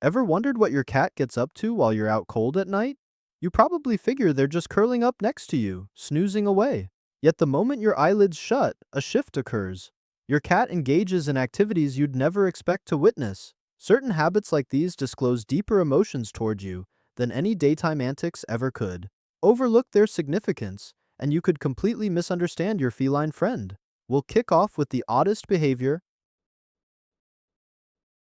Ever wondered what your cat gets up to while you're out cold at night? You probably figure they're just curling up next to you, snoozing away. Yet the moment your eyelids shut, a shift occurs. Your cat engages in activities you'd never expect to witness. Certain habits like these disclose deeper emotions toward you than any daytime antics ever could. Overlook their significance, and you could completely misunderstand your feline friend. We'll kick off with the oddest behavior.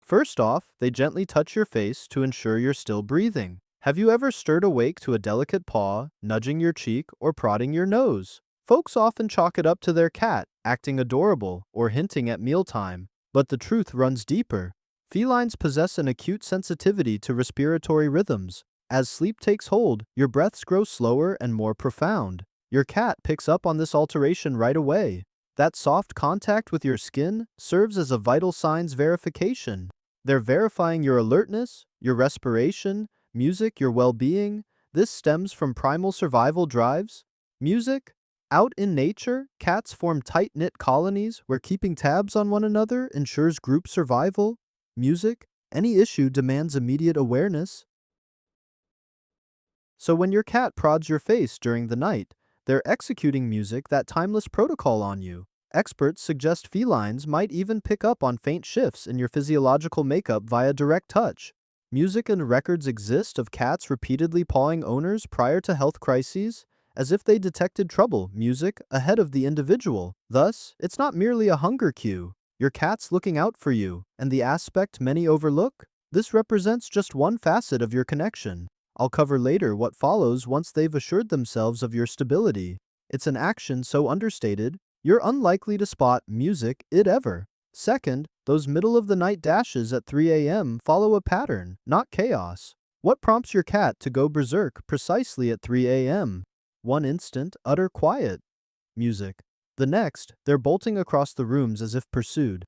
First off, they gently touch your face to ensure you're still breathing. Have you ever stirred awake to a delicate paw, nudging your cheek, or prodding your nose? Folks often chalk it up to their cat, acting adorable, or hinting at mealtime. But the truth runs deeper. Felines possess an acute sensitivity to respiratory rhythms. As sleep takes hold, your breaths grow slower and more profound. Your cat picks up on this alteration right away. That soft contact with your skin serves as a vital signs verification. They're verifying your alertness, your respiration, music, your well-being. This stems from primal survival drives. Music. Out in nature, cats form tight-knit colonies where keeping tabs on one another ensures group survival. Music. Any issue demands immediate awareness. So when your cat prods your face during the night, they're executing music, that timeless protocol on you. Experts suggest felines might even pick up on faint shifts in your physiological makeup via direct touch. Music and records exist of cats repeatedly pawing owners prior to health crises, as if they detected trouble, music, ahead of the individual. Thus, it's not merely a hunger cue. Your cat's looking out for you, and the aspect many overlook? This represents just one facet of your connection. I'll cover later what follows once they've assured themselves of your stability. It's an action so understated, you're unlikely to spot music it ever. Second, those middle-of-the-night dashes at 3 a.m. follow a pattern, not chaos. What prompts your cat to go berserk precisely at 3 a.m.? One instant, utter quiet. Music. The next, they're bolting across the rooms as if pursued.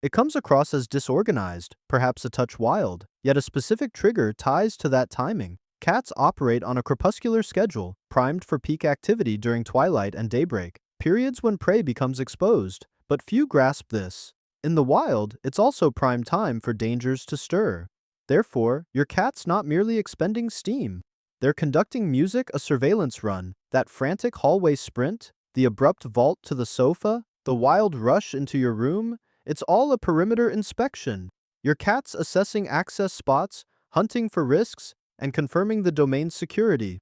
It comes across as disorganized, perhaps a touch wild, yet a specific trigger ties to that timing. Cats operate on a crepuscular schedule, primed for peak activity during twilight and daybreak, periods when prey becomes exposed, but few grasp this. In the wild, it's also prime time for dangers to stir. Therefore, your cat's not merely expending steam. They're conducting music, a surveillance run, that frantic hallway sprint, the abrupt vault to the sofa, the wild rush into your room. It's all a perimeter inspection. Your cat's assessing access spots, hunting for risks, and confirming the domain's security.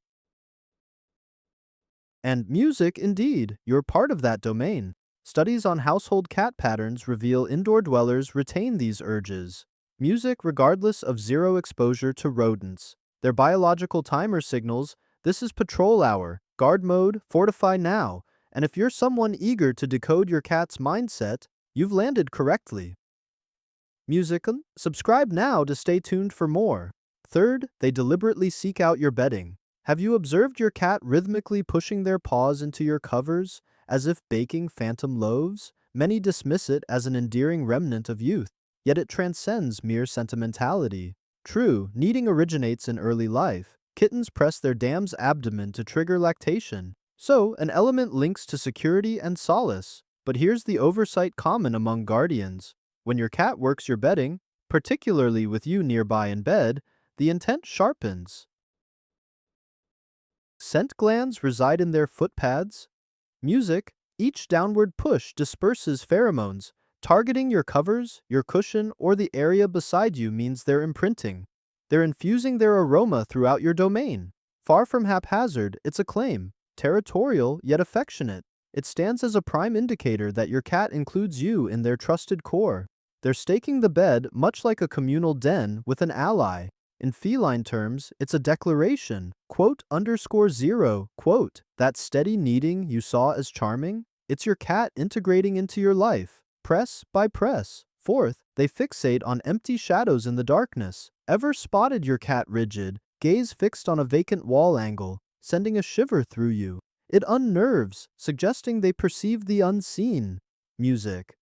And music, indeed, you're part of that domain. Studies on household cat patterns reveal indoor dwellers retain these urges. Music regardless of zero exposure to rodents. Their biological timer signals, this is patrol hour, guard mode, fortify now. And if you're someone eager to decode your cat's mindset, you've landed correctly. Music. Subscribe now to stay tuned for more. Third, they deliberately seek out your bedding. Have you observed your cat rhythmically pushing their paws into your covers, as if baking phantom loaves? Many dismiss it as an endearing remnant of youth, yet it transcends mere sentimentality. True, kneading originates in early life. Kittens press their dam's abdomen to trigger lactation. So, an element links to security and solace. But here's the oversight common among guardians. When your cat works your bedding, particularly with you nearby in bed, the intent sharpens. Scent glands reside in their foot pads. Music, each downward push disperses pheromones. Targeting your covers, your cushion, or the area beside you means they're imprinting. They're infusing their aroma throughout your domain. Far from haphazard, it's a claim, territorial yet affectionate. It stands as a prime indicator that your cat includes you in their trusted core. They're staking the bed much like a communal den with an ally. In feline terms, it's a declaration, quote_0, quote, that steady kneading you saw as charming, it's your cat integrating into your life, press by press. Fourth, they fixate on empty shadows in the darkness. Ever spotted your cat rigid, gaze fixed on a vacant wall angle, sending a shiver through you? It unnerves, suggesting they perceive the unseen. Music.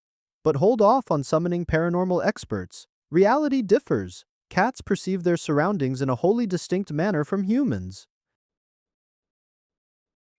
But hold off on summoning paranormal experts. Reality differs. Cats perceive their surroundings in a wholly distinct manner from humans.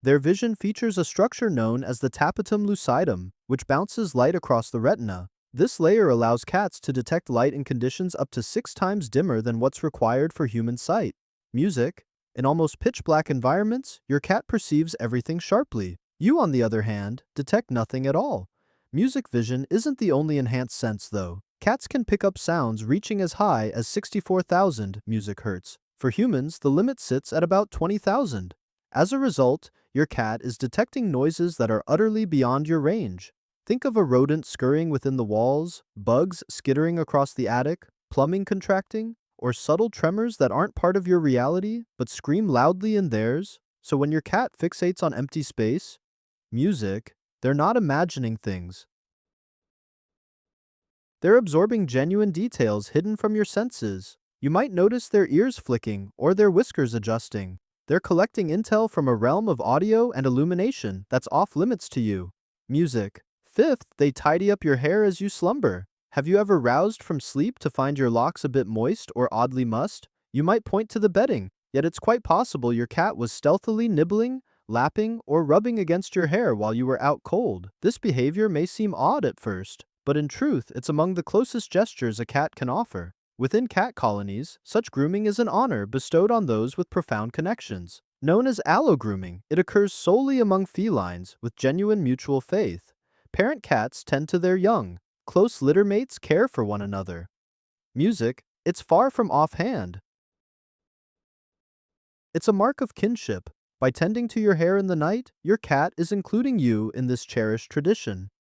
Their vision features a structure known as the tapetum lucidum, which bounces light across the retina. This layer allows cats to detect light in conditions up to 6 times dimmer than what's required for human sight. Music. In almost pitch-black environments, your cat perceives everything sharply. You, on the other hand, detect nothing at all. Music vision isn't the only enhanced sense, though. Cats can pick up sounds reaching as high as 64,000 music hertz. For humans, the limit sits at about 20,000. As a result, your cat is detecting noises that are utterly beyond your range. Think of a rodent scurrying within the walls, bugs skittering across the attic, plumbing contracting, or subtle tremors that aren't part of your reality but scream loudly in theirs. So when your cat fixates on empty space, music, they're not imagining things. They're absorbing genuine details hidden from your senses. You might notice their ears flicking or their whiskers adjusting. They're collecting intel from a realm of audio and illumination that's off limits to you. Music. Fifth, they tidy up your hair as you slumber. Have you ever roused from sleep to find your locks a bit moist or oddly mussed? You might point to the bedding, yet it's quite possible your cat was stealthily nibbling, lapping, or rubbing against your hair while you were out cold. This behavior may seem odd at first, but in truth, it's among the closest gestures a cat can offer. Within cat colonies, such grooming is an honor bestowed on those with profound connections. Known as allogrooming, it occurs solely among felines with genuine mutual faith. Parent cats tend to their young. Close litter mates care for one another. Music, it's far from offhand. It's a mark of kinship. By tending to your hair in the night, your cat is including you in this cherished tradition.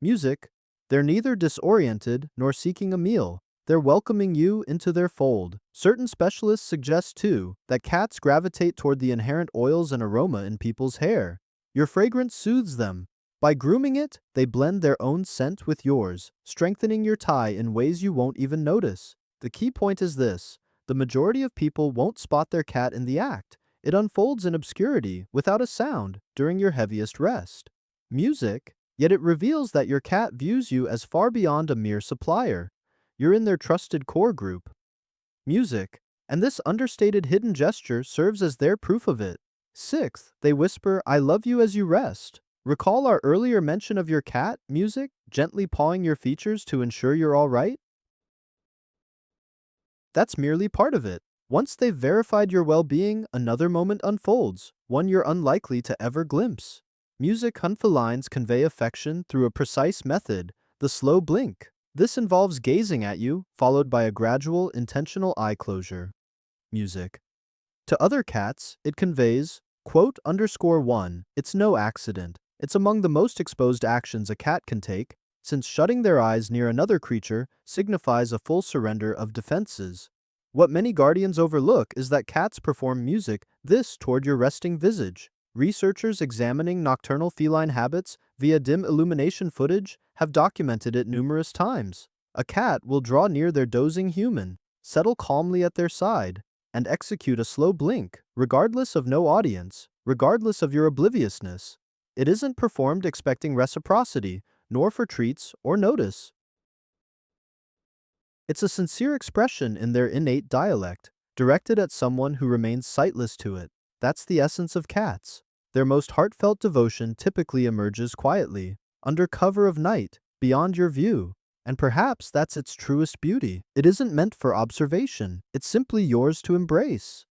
Music, they're neither disoriented nor seeking a meal. They're welcoming you into their fold. Certain specialists suggest, too, that cats gravitate toward the inherent oils and aroma in people's hair. Your fragrance soothes them. By grooming it, they blend their own scent with yours, strengthening your tie in ways you won't even notice. The key point is this: the majority of people won't spot their cat in the act. It unfolds in obscurity, without a sound, during your heaviest rest. Music, yet it reveals that your cat views you as far beyond a mere supplier. You're in their trusted core group. Music, and this understated hidden gesture serves as their proof of it. Sixth, they whisper, "I love you" as you rest. Recall our earlier mention of your cat, music, gently pawing your features to ensure you're all right? That's merely part of it. Once they've verified your well-being, another moment unfolds, one you're unlikely to ever glimpse. Music felines convey affection through a precise method, the slow blink. This involves gazing at you, followed by a gradual, intentional eye closure. Music. To other cats, it conveys, quote_1, it's no accident. It's among the most exposed actions a cat can take, since shutting their eyes near another creature signifies a full surrender of defenses. What many guardians overlook is that cats perform music this toward your resting visage. Researchers examining nocturnal feline habits via dim illumination footage have documented it numerous times. A cat will draw near their dozing human, settle calmly at their side, and execute a slow blink, regardless of no audience, regardless of your obliviousness. It isn't performed expecting reciprocity, nor for treats or notice. It's a sincere expression in their innate dialect, directed at someone who remains sightless to it. That's the essence of cats. Their most heartfelt devotion typically emerges quietly, under cover of night, beyond your view. And perhaps that's its truest beauty. It isn't meant for observation. It's simply yours to embrace.